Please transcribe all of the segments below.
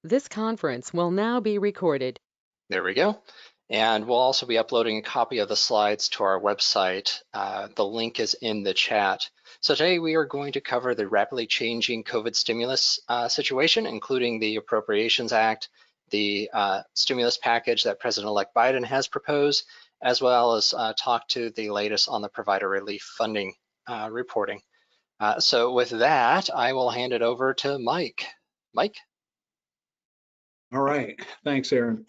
This conference will now be recorded. There we go. And we'll also be uploading a copy of the slides to our website. The link is in the chat. So today we are going to cover the rapidly changing COVID stimulus situation, including the Appropriations Act, the stimulus package that President-elect Biden has proposed, as well as talk to the latest on the provider relief funding reporting. So with that, I will hand it over to Mike. Mike? All right, thanks, Aaron.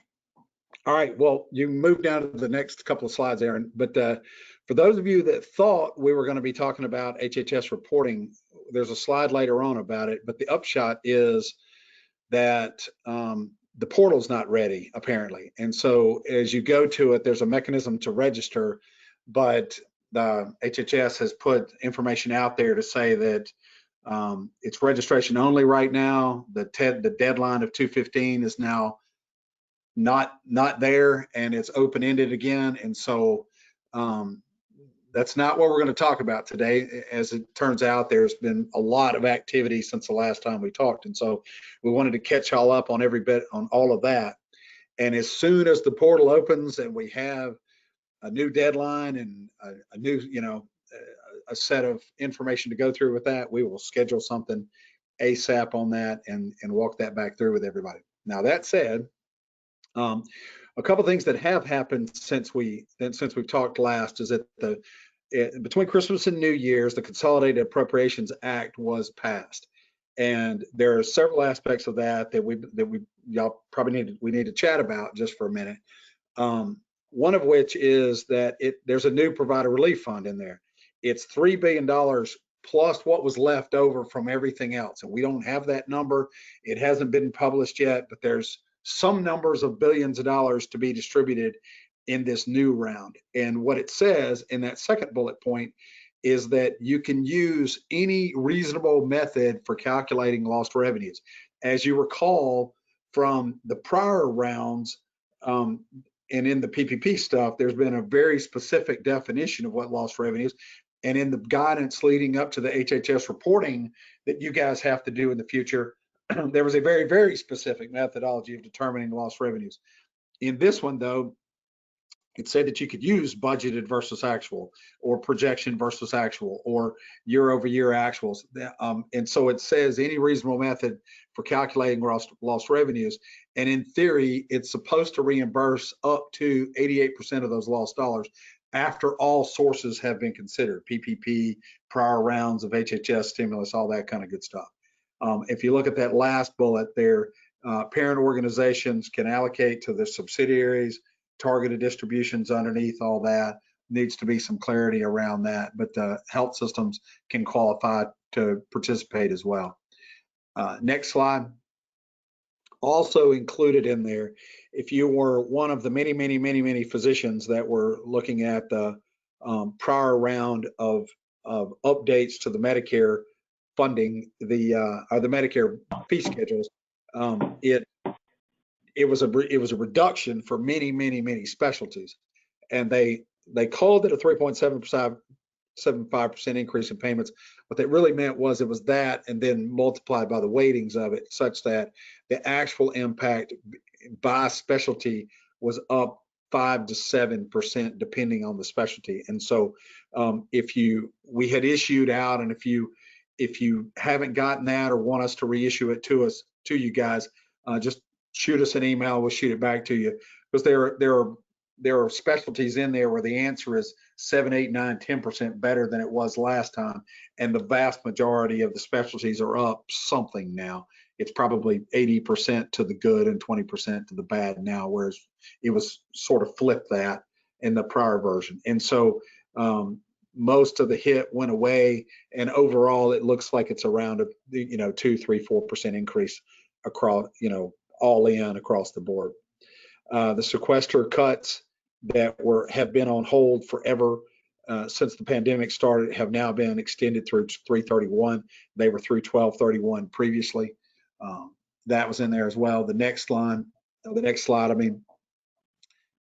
All right, well, you can move down to the next couple of slides, Aaron. But for those of you that thought we were going to be talking about HHS reporting, there's a slide later on about it. But the upshot is that the portal's not ready, apparently. And so as you go to it, there's a mechanism to register, but the HHS has put information out there to say that it's registration only right now. The deadline of 2/15 is now not there, and it's open-ended again. And so that's not what we're going to talk about today. As it turns out, there's been a lot of activity since the last time we talked, and so we wanted to catch y'all up on every bit on all of that. And as soon as the portal opens and we have a new deadline and a new, a set of information to go through with that, we will schedule something ASAP on that and walk that back through with everybody. Now, that said, a couple things that have happened since we've talked last is that between Christmas and New Year's, the Consolidated Appropriations Act was passed, and there are several aspects of that y'all probably need to chat about just for a minute. One of which is that there's a new provider relief fund in there. It's $3 billion plus what was left over from everything else, and we don't have that number. It hasn't been published yet, but there's some numbers of billions of dollars to be distributed in this new round. And what it says in that second bullet point is that you can use any reasonable method for calculating lost revenues. As you recall from the prior rounds, and in the PPP stuff, there's been a very specific definition of what lost revenues. And in the guidance leading up to the HHS reporting that you guys have to do in the future, there was a very, very specific methodology of determining lost revenues. In this one, though, it said that you could use budgeted versus actual, or projection versus actual, or year-over-year actuals. And so it says any reasonable method for calculating lost revenues. And in theory, it's supposed to reimburse up to 88% of those lost dollars after all sources have been considered: PPP, prior rounds of HHS stimulus, all that kind of good stuff. If you look at that last bullet there, parent organizations can allocate to their subsidiaries, targeted distributions underneath all that. Needs to be some clarity around that, but health systems can qualify to participate as well. Next slide. Also included in there, if you were one of the many physicians that were looking at the prior round of updates to the Medicare funding, or the Medicare fee schedules, it was a reduction for many specialties, and they called it a 3.75% increase in payments. What they really meant was it was that, and then multiplied by the weightings of it, such that the actual impact by specialty was up 5 to 7% depending on the specialty. And so we had issued out, and if you haven't gotten that or want us to reissue it to you guys, just shoot us an email. We'll shoot it back to you, because there are specialties in there where the answer is 7, 8, 9, 10% better than it was last time, and the vast majority of the specialties are up something now. It's probably 80% to the good and 20% to the bad now, whereas it was sort of flipped that in the prior version. And so most of the hit went away, and overall it looks like it's around a 2, 3, 4% increase across, all in across the board. The sequester cuts that have been on hold forever since the pandemic started have now been extended through 3/31. They were through 12/31 previously. That was in there as well. The next slide. I mean,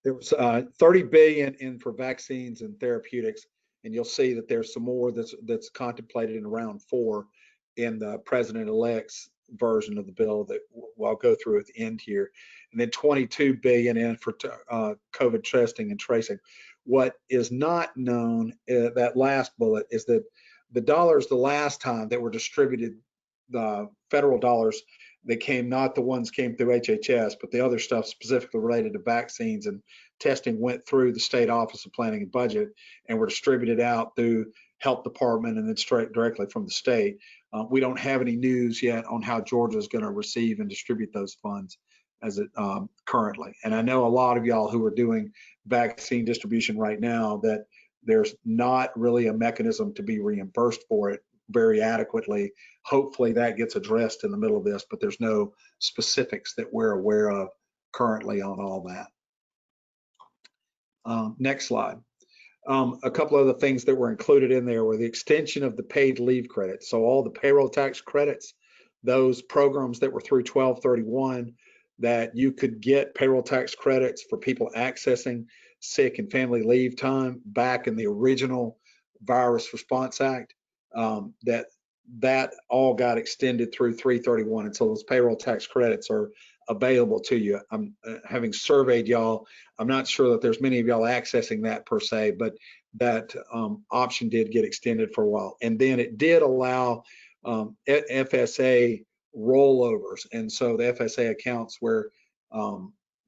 there was $30 billion in for vaccines and therapeutics, and you'll see that there's some more that's contemplated in round 4 in the president-elect's version of the bill that I'll go through at the end here, and then 22 billion in for COVID testing and tracing. What is not known, that last bullet, is that the dollars the last time that were distributed, the federal dollars that came, not the ones came through HHS, but the other stuff specifically related to vaccines and testing, went through the State Office of Planning and Budget and were distributed out through Health Department and then straight directly from the state. We don't have any news yet on how Georgia is going to receive and distribute those funds as it currently. And I know a lot of y'all who are doing vaccine distribution right now that there's not really a mechanism to be reimbursed for it very adequately. Hopefully that gets addressed in the middle of this, but there's no specifics that we're aware of currently on all that. Next slide. A couple other things that were included in there were the extension of the paid leave credit. So all the payroll tax credits, those programs that were through 12/31, that you could get payroll tax credits for people accessing sick and family leave time back in the original Virus Response Act, that all got extended through 3/31, and so those payroll tax credits are available to you. I'm having surveyed y'all. I'm not sure that there's many of y'all accessing that per se, but that option did get extended for a while. And then it did allow FSA rollovers, and so the FSA accounts where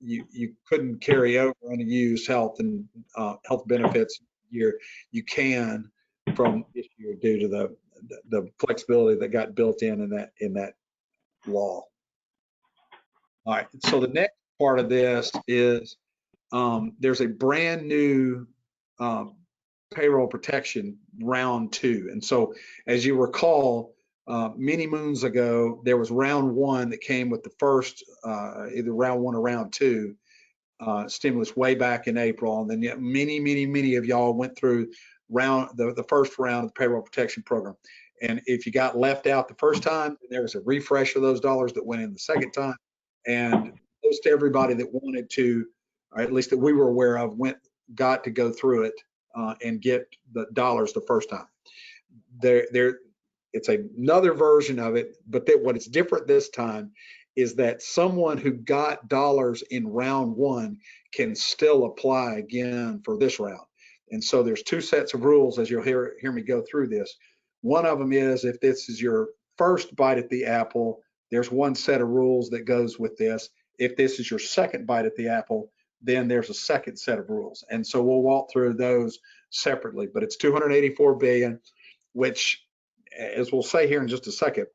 you couldn't carry over unused health and health benefits year, you can from this year due to the flexibility that got built in that law. All right, so the next part of this is there's a brand new payroll protection round 2. And so as you recall, many moons ago, there was round 1 that came with the first, either round 1 or round 2 stimulus way back in April. And then yet many of y'all went through the first round of the payroll protection program. And if you got left out the first time, there was a refresh of those dollars that went in the second time. And most everybody that wanted to, or at least that we were aware of, got to go through it and get the dollars the first time. It's another version of it, but what is different this time is that someone who got dollars in round 1 can still apply again for this round. And so there's 2 sets of rules as you'll hear me go through this. One of them is if this is your first bite at the apple, there's 1 set of rules that goes with this. If this is your second bite at the apple, then there's a second set of rules. And so we'll walk through those separately, but it's 284 billion, which, as we'll say here in just a second,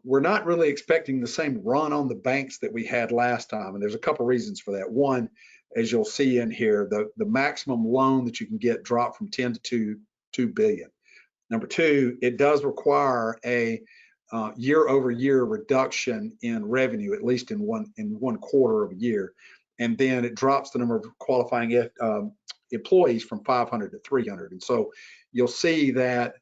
we're not really expecting the same run on the banks that we had last time. And there's a couple reasons for that. One, as you'll see in here, the maximum loan that you can get dropped from 10 to 2 billion. Number 2, it does require a year-over-year reduction in revenue, at least in one quarter of a year. And then it drops the number of qualifying employees from 500 to 300. And so you'll see that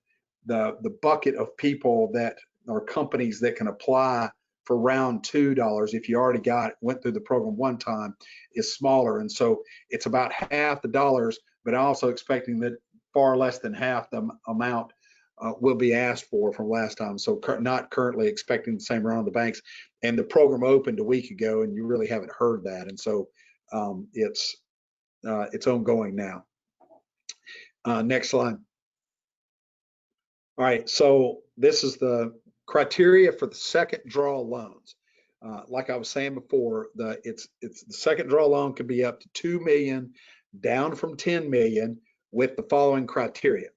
the bucket of people that are companies that can apply for round $2, if you already went through the program one time, is smaller. And so it's about half the dollars, but also expecting that far less than half the amount will be asked for from last time. So not currently expecting the same round of the banks. And the program opened a week ago, and you really haven't heard that. And so it's ongoing now. Next slide. All right, so this is the criteria for the second draw loans. Like I was saying before, the second draw loan can be up to 2 million, down from 10 million, with the following criteria.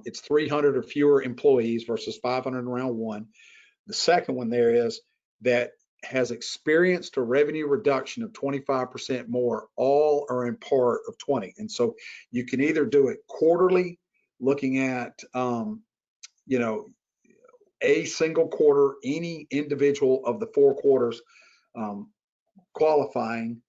It's 300 or fewer employees versus 500 in round 1. The second one there is that has experienced a revenue reduction of 25% more, all or in part of 20. And so you can either do it quarterly, looking at a single quarter, any individual of the 4 quarters qualifying,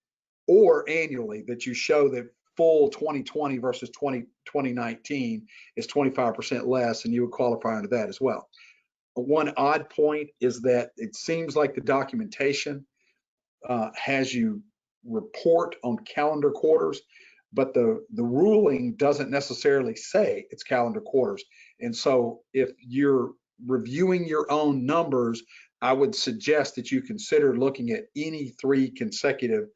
or annually, that you show that full 2020 versus 2019 is 25% less, and you would qualify under that as well. One odd point is that it seems like the documentation has you report on calendar quarters, but the ruling doesn't necessarily say it's calendar quarters. And so if you're reviewing your own numbers, I would suggest that you consider looking at any consecutive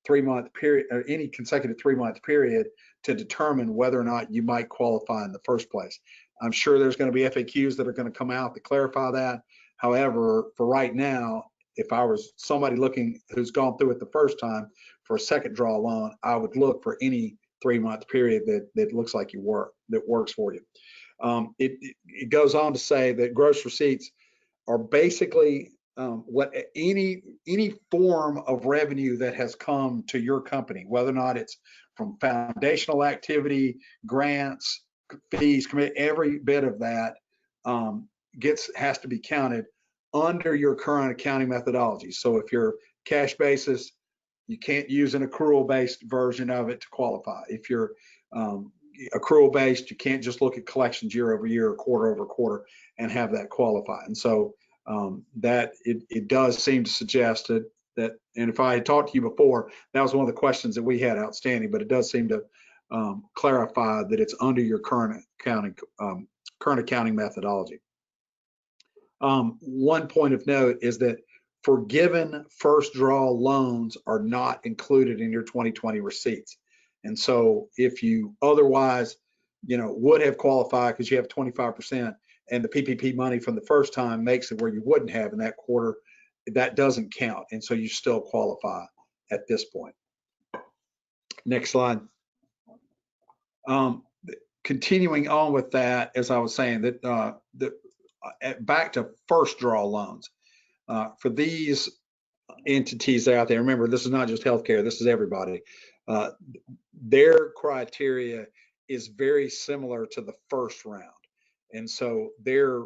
3-month period, or any consecutive 3-month period, to determine whether or not you might qualify in the first place. I'm sure there's going to be FAQs that are going to come out to clarify that. However, for right now, if I was somebody looking who's gone through it the first time for a second draw loan, I would look for any 3-month period that looks like that works for you. It goes on to say that gross receipts are basically what any form of revenue that has come to your company, whether or not it's from foundational activity, grants, fees, every bit of that has to be counted under your current accounting methodology. So if you're cash basis, you can't use an accrual based version of it to qualify. If you're accrual based, you can't just look at collections year over year or quarter over quarter and have that qualify. And so that it does seem to suggest that, and if I had talked to you before, that was one of the questions that we had outstanding, but it does seem to clarify that it's under your current accounting methodology. One point of note is that forgiven first draw loans are not included in your 2020 receipts. And so if you otherwise, would have qualified because you have 25% and the PPP money from the first time makes it where you wouldn't have in that quarter, that doesn't count. And so you still qualify at this point. Next slide. Continuing on with that, as I was saying, that back to first draw loans. For these entities out there, remember, this is not just healthcare, this is everybody. Their criteria is very similar to the first round. And so their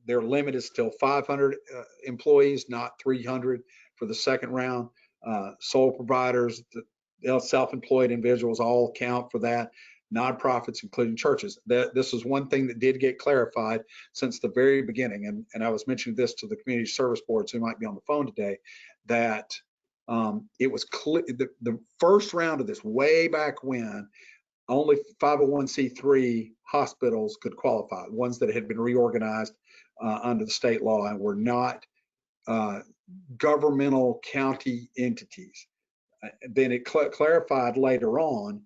limit is still 500 employees, not 300 for the second round. Sole providers, self-employed individuals all count for that. Nonprofits, including churches. This is one thing that did get clarified since the very beginning, and I was mentioning this to the community service boards who might be on the phone today, that it was clear the first round of this, way back when, only 501c3 hospitals could qualify, ones that had been reorganized under the state law and were not governmental county entities. Then it clarified later on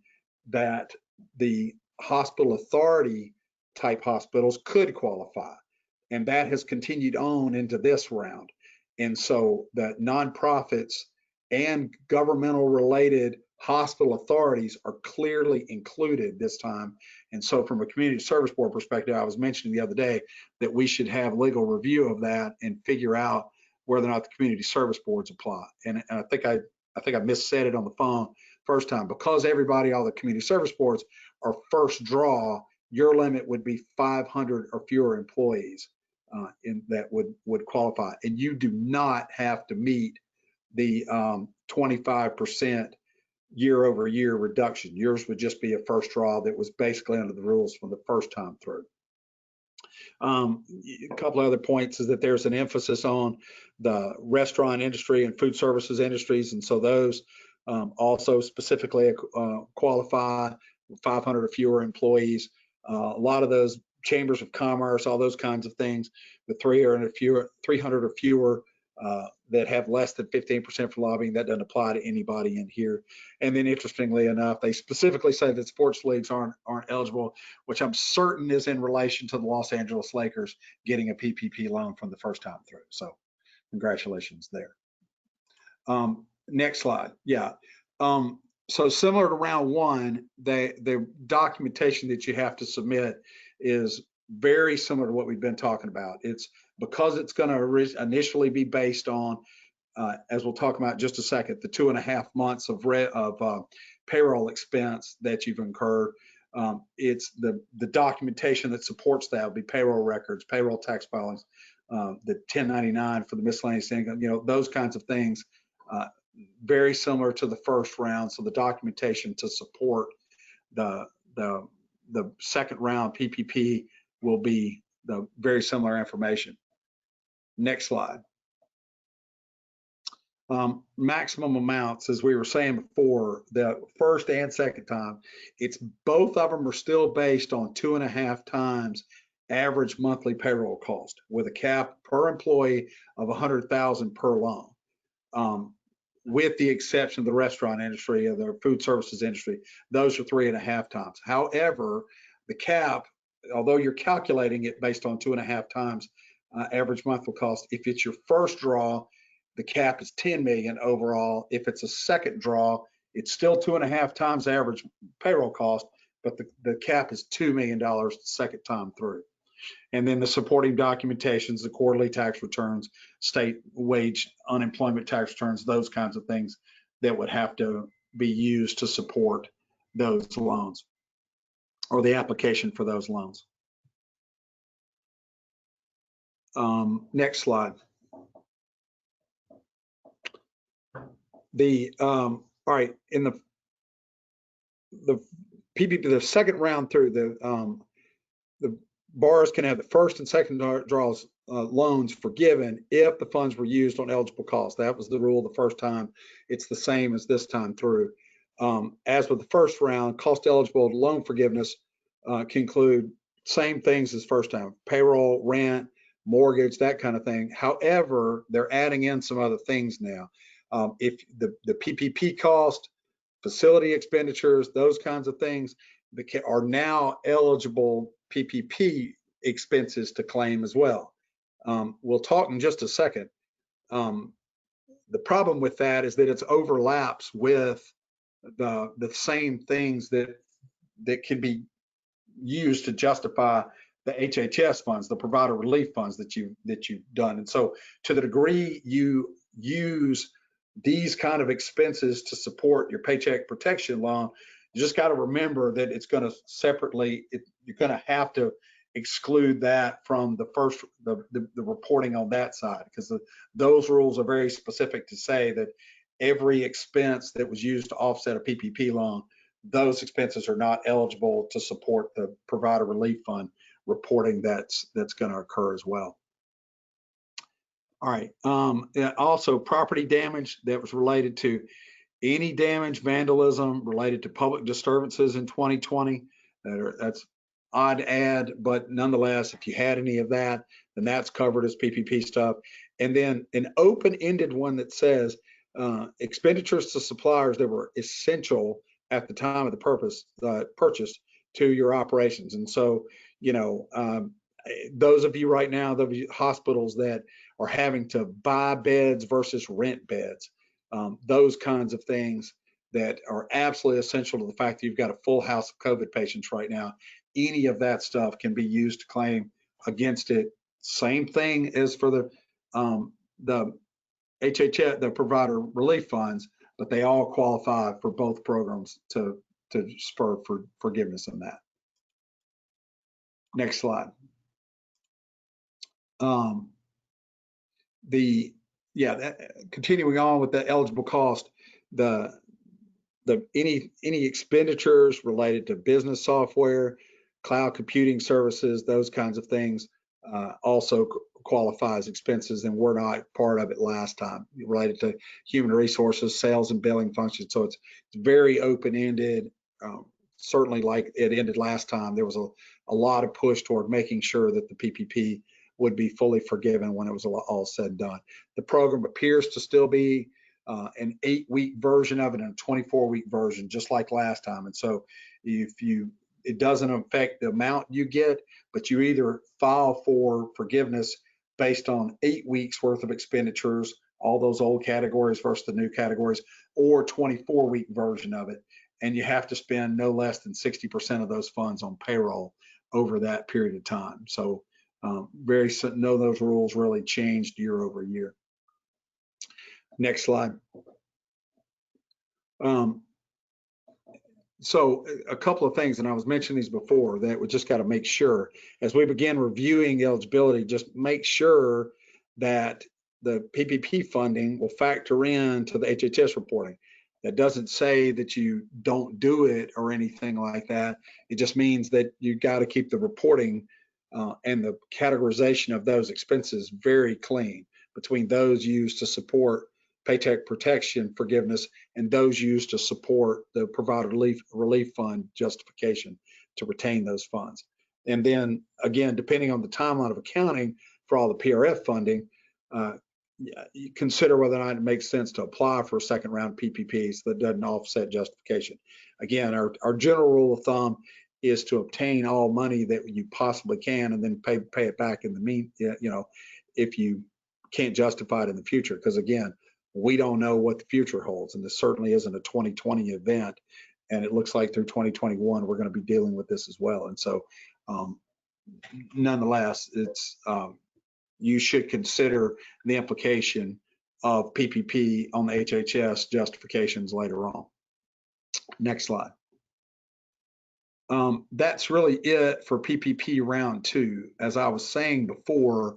that the hospital authority type hospitals could qualify, and that has continued on into this round. And so the nonprofits and governmental related hospital authorities are clearly included this time. And so from a community service board perspective, I was mentioning the other day that we should have legal review of that and figure out whether or not the community service boards apply. And I think I missaid it on the phone first time. Because all the community service boards are first draw, your limit would be 500 or fewer employees that would qualify. And you do not have to meet the 25% year over year reduction. Yours would just be a first draw that was basically under the rules from the first time through. A couple of other points is that there's an emphasis on the restaurant industry and food services industries, and so those also specifically qualify 500 or fewer employees. A lot of those chambers of commerce, all those kinds of things, the 300 or fewer that have less than 15% for lobbying, that doesn't apply to anybody in here. And then interestingly enough, they specifically say that sports leagues aren't eligible, which I'm certain is in relation to the Los Angeles Lakers getting a PPP loan from the first time through. So congratulations there. Next slide. Yeah. So similar to round one, the documentation that you have to submit is very similar to what we've been talking about. It's because it's going to initially be based on, as we'll talk about in just a second, the 2.5 months of payroll expense that you've incurred. It's the documentation that supports that will be payroll records, payroll tax filings, the 1099 for the miscellaneous income, those kinds of things. Very similar to the first round. So the documentation to support the second round PPP will be the very similar information. Next slide. Maximum amounts, as we were saying before, the first and second time, both of them are still based on 2.5 times average monthly payroll cost with a cap per employee of 100,000 per loan. With the exception of the restaurant industry or the food services industry, those are 3.5 times. However, the cap, although you're calculating it based on 2.5 times average monthly cost, if it's your first draw, the cap is 10 million overall. If it's a second draw, it's still 2.5 times average payroll cost, but the cap is $2 million the second time through. And then the supporting documentations, the quarterly tax returns, state wage, unemployment tax returns, those kinds of things that would have to be used to support those loans or the application for those loans. Next slide. All right, in the PPP, the second round through, the borrowers can have the first and second draws loans forgiven if the funds were used on eligible costs. That was the rule the first time. It's the same as this time through. As with the first round, cost eligible loan forgiveness can include same things as first time: payroll, rent, mortgage, that kind of thing. However, they're adding in some other things now. If the PPP cost, facility expenditures, those kinds of things are now eligible PPP expenses to claim as well. We'll talk in just a second. The problem with that is that it overlaps with the same things that can be used to justify the HHS funds, the provider relief funds that you've done. And so to the degree you use these kind of expenses to support your paycheck protection loan, you just got to remember that it's going to separately, you're going to have to exclude that from the reporting on that side, because those rules are very specific to say that every expense that was used to offset a PPP loan, those expenses are not eligible to support the provider relief fund reporting that's going to occur as well. All right. Also, property damage that was related to any damage, vandalism related to public disturbances in 2020. That's odd to add, but nonetheless, if you had any of that, then that's covered as PPP stuff. And then an open-ended one that says expenditures to suppliers that were essential at the time of the purchase to your operations. And so, you know, those of you right now, those hospitals that are having to buy beds versus rent beds, those kinds of things that are absolutely essential to the fact that you've got a full house of COVID patients right now, any of that stuff can be used to claim against it. Same thing as for the HHS, the provider relief funds, but they all qualify for both programs to spur for forgiveness in that. Next slide. Continuing on with the eligible cost, any expenditures related to business software, cloud computing services, those kinds of things also qualify as expenses, and were not part of it last time, related to human resources, sales and billing functions. So it's very open-ended. Certainly, like it ended last time, there was a lot of push toward making sure that the PPP would be fully forgiven when it was all said and done. The program appears to still be an 8-week version of it and a 24-week version, just like last time. And so it doesn't affect the amount you get, but you either file for forgiveness based on 8 weeks worth of expenditures, all those old categories versus the new categories, or 24-week version of it. And you have to spend no less than 60% of those funds on payroll over that period of time. So none of those rules really changed year over year. Next slide. So a couple of things, and I was mentioning these before, that we just got to make sure as we begin reviewing eligibility, just make sure that the PPP funding will factor into the HHS reporting. That doesn't say that you don't do it or anything like that. It just means that you got to keep the reporting and the categorization of those expenses very clean between those used to support paycheck protection forgiveness and those used to support the provider relief fund justification to retain those funds. And then again, depending on the timeline of accounting for all the PRF funding, you consider whether or not it makes sense to apply for a second round PPP so that doesn't offset justification. Again, our general rule of thumb is to obtain all money that you possibly can and then pay it back in the if you can't justify it in the future. Because again, we don't know what the future holds, and this certainly isn't a 2020 event. And it looks like through 2021 we're going to be dealing with this as well. And so, nonetheless, it's you should consider the implication of PPP on the HHS justifications later on. Next slide. That's really it for PPP round 2. As I was saying before,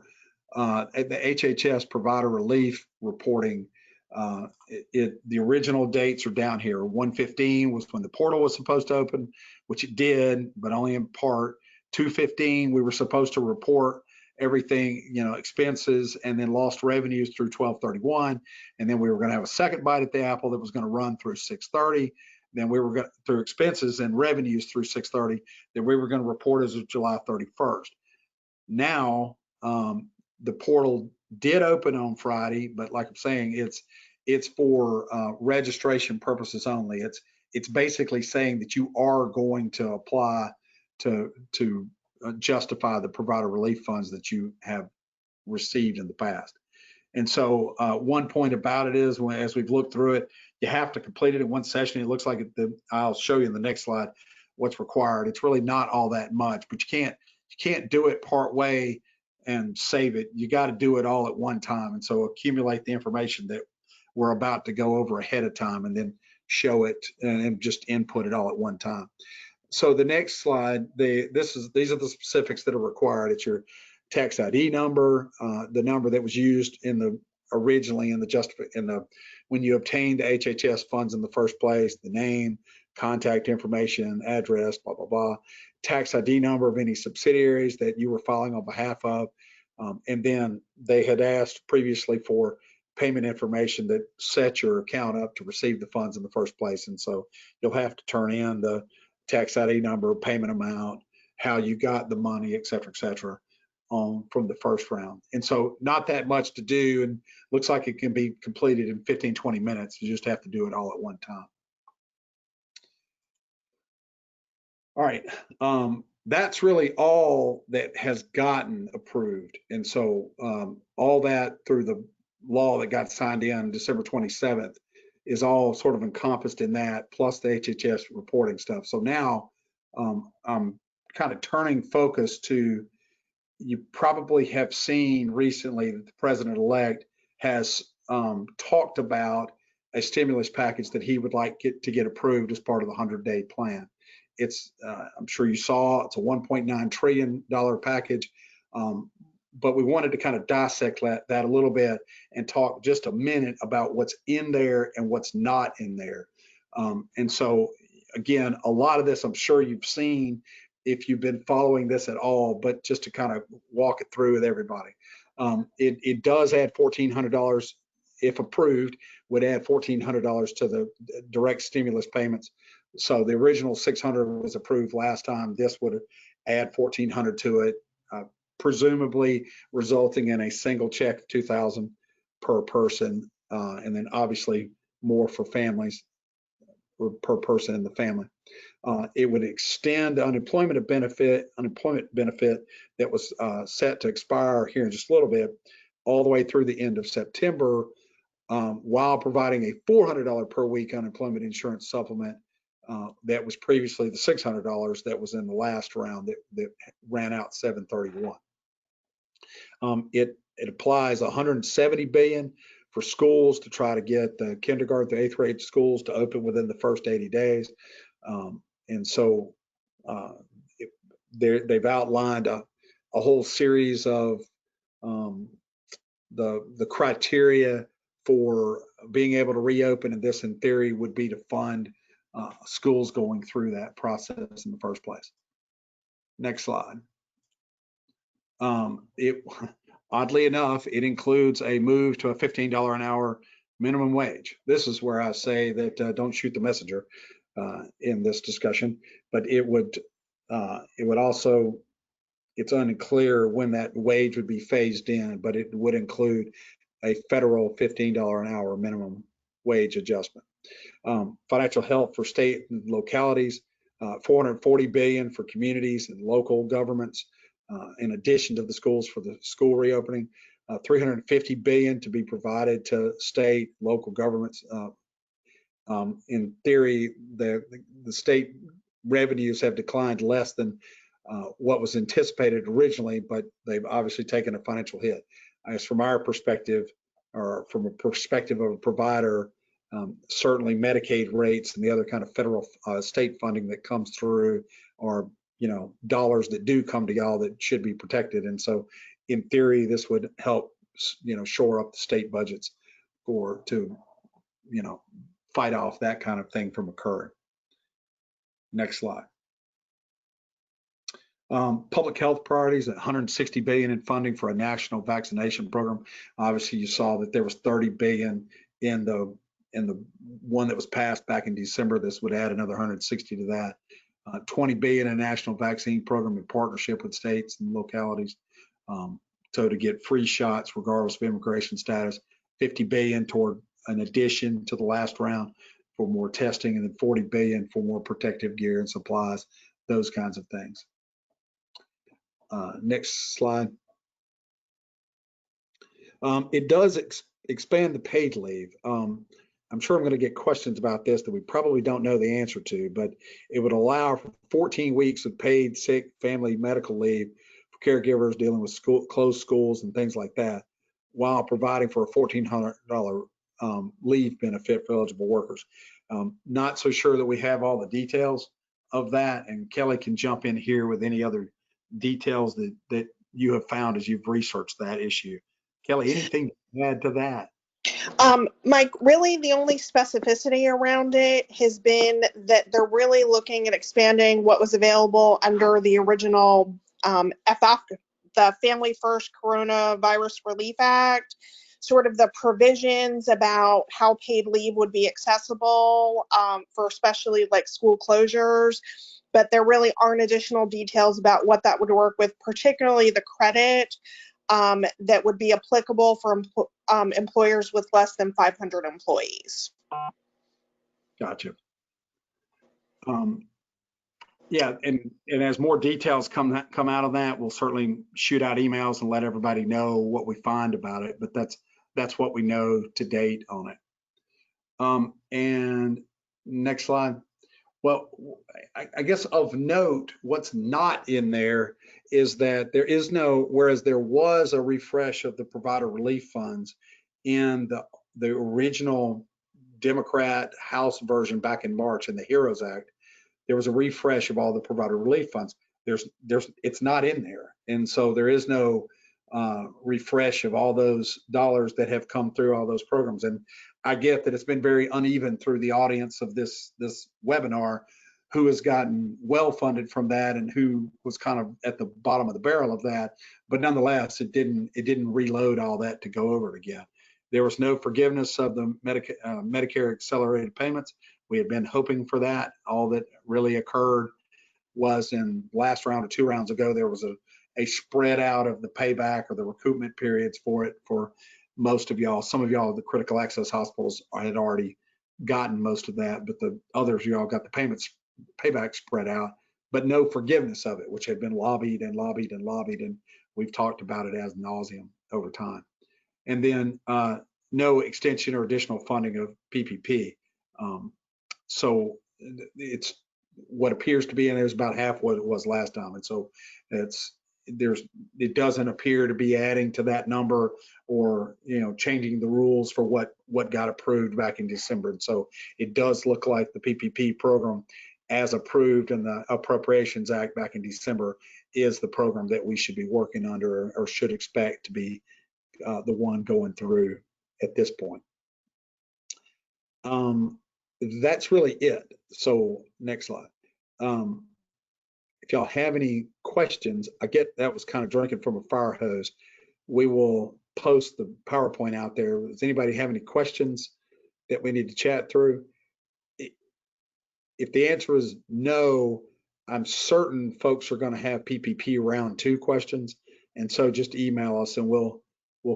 the HHS provider relief reporting, the original dates are down here. 1/15 was when the portal was supposed to open, which it did, but only in part. 2/15, we were supposed to report everything, expenses and then lost revenues through 12/31. And then we were going to have a second bite at the apple that was going to run through 6/30. Then we were going through expenses and revenues through 6/30 that we were going to report as of July 31st. Now, the portal did open on Friday, but like I'm saying, it's for registration purposes only. It's basically saying that you are going to apply to justify the provider relief funds that you have received in the past. And so one point about it is, as we've looked through it, you have to complete it in one session. It looks like I'll show you in the next slide what's required. It's really not all that much, but you can't do it part way and save it. You got to do it all at one time. And so accumulate the information that we're about to go over ahead of time and then show it and just input it all at one time. So the next slide, these are the specifics that are required. It's your tax ID number, the number that was used originally when you obtained the HHS funds in the first place, the name, contact information, address, blah, blah, blah, tax ID number of any subsidiaries that you were filing on behalf of. And then they had asked previously for payment information that set your account up to receive the funds in the first place. And so you'll have to turn in the tax ID number, payment amount, how you got the money, et cetera, from the first round. And so not that much to do, and looks like it can be completed in 15, 20 minutes. You just have to do it all at one time. All right, that's really all that has gotten approved. And so all that through the law that got signed in December 27th is all sort of encompassed in that, plus the HHS reporting stuff. So now I'm kind of turning focus to, you probably have seen recently that the president-elect has talked about a stimulus package that he would like to get approved as part of the 100-day plan. It's, I'm sure you saw, it's a $1.9 trillion package, but we wanted to kind of dissect that a little bit and talk just a minute about what's in there and what's not in there. And so, again, a lot of this I'm sure you've seen if you've been following this at all, but just to kind of walk it through with everybody. It does add $1,400, if approved, would add $1,400 to the direct stimulus payments. So the original $600 was approved last time. This would add $1,400 to it, presumably resulting in a single check of $2,000 per person, and then obviously more for families or per person in the family. It would extend the unemployment benefit that was set to expire here in just a little bit, all the way through the end of September, while providing a $400 per week unemployment insurance supplement that was previously the $600 that was in the last round that ran out 7/31. It applies $170 billion for schools to try to get the kindergarten through 8th grade schools to open within the first 80 days. And so they've outlined a whole series of the criteria for being able to reopen, and this in theory would be to fund schools going through that process in the first place. Next slide. Oddly enough, it includes a move to a $15 an hour minimum wage. This is where I say that don't shoot the messenger in this discussion, but it would also it's unclear when that wage would be phased in, but it would include a federal $15 an hour minimum wage adjustment. Financial help for state and localities, 440 billion for communities and local governments, in addition to the schools for the school reopening, 350 billion to be provided to state, local governments. In theory, the state revenues have declined less than what was anticipated originally, but they've obviously taken a financial hit. As from our perspective, or from a perspective of a provider, certainly Medicaid rates and the other kind of federal state funding that comes through are, dollars that do come to y'all that should be protected. And so in theory, this would help, shore up the state budgets to fight off that kind of thing from occurring. Next slide. Public health priorities at 160 billion in funding for a national vaccination program. Obviously, you saw that there was 30 billion in the one that was passed back in December. This would add another 160 to that. 20 billion in national vaccine program in partnership with states and localities. So to get free shots regardless of immigration status. 50 billion toward an addition to the last round for more testing, and then 40 billion for more protective gear and supplies, those kinds of things. Next slide. It does expand the paid leave. I'm sure I'm going to get questions about this that we probably don't know the answer to, but it would allow for 14 weeks of paid sick family medical leave for caregivers dealing with closed schools and things like that, while providing for a $1,400 leave benefit for eligible workers. Not so sure that we have all the details of that, and Kelly can jump in here with any other details that you have found as you've researched that issue. Kelly, anything to add to that? Mike, really the only specificity around it has been that they're really looking at expanding what was available under the original FF, the Family First Coronavirus Relief Act, sort of the provisions about how paid leave would be accessible for especially like school closures. But there really aren't additional details about what that would work with, particularly the credit that would be applicable for employers with less than 500 employees. Gotcha. Yeah, and as more details come out of that, we'll certainly shoot out emails and let everybody know what we find about it. But that's what we know to date on it. And next slide. Well, I guess of note, what's not in there is that there is no, whereas there was a refresh of the provider relief funds in the original Democrat House version back in March in the HEROES Act, there was a refresh of all the provider relief funds. It's not in there. And so there is no refresh of all those dollars that have come through all those programs. And I get that it's been very uneven through the audience of this webinar, who has gotten well funded from that and who was kind of at the bottom of the barrel of that. But nonetheless, it didn't reload all that to go over it again. There was no forgiveness of the Medicare accelerated payments. We had been hoping for that. All that really occurred was in last round or 2 rounds ago, there was a spread out of the payback or the recoupment periods for it for most of y'all. Some of y'all, the critical access hospitals, had already gotten most of that, but the others, y'all got the payback spread out, but no forgiveness of it, which had been lobbied and lobbied and lobbied, and we've talked about it ad nauseum over time. And then no extension or additional funding of PPP. So it's what appears to be, and there's about half what it was last time. And so it doesn't appear to be adding to that number or changing the rules for what got approved back in December. And so it does look like the PPP program, as approved in the Appropriations Act back in December, is the program that we should be working under or should expect to be the one going through at this point. That's really it. So next slide. If y'all have any questions, I get that was kind of drinking from a fire hose. We will post the PowerPoint out there. Does anybody have any questions that we need to chat through? If the answer is no, I'm certain folks are going to have PPP round 2 questions. And so just email us and we'll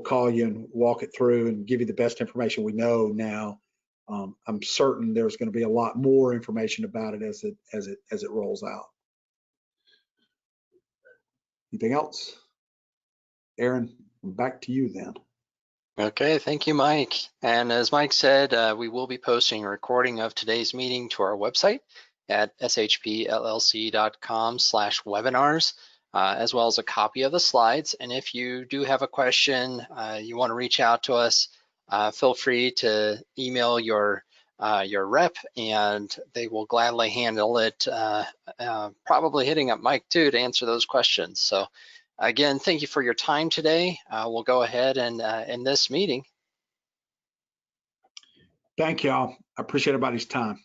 call you and walk it through and give you the best information we know now. I'm certain there's going to be a lot more information about it as it rolls out. Anything else? Aaron, back to you then. Okay, thank you, Mike. And as Mike said, we will be posting a recording of today's meeting to our website at shpllc.com/webinars, as well as a copy of the slides. And if you do have a question, you want to reach out to us, feel free to email your rep, and they will gladly handle it, probably hitting up Mike too to answer those questions. So again, thank you for your time today. We'll go ahead and end this meeting. Thank y'all. I appreciate everybody's time.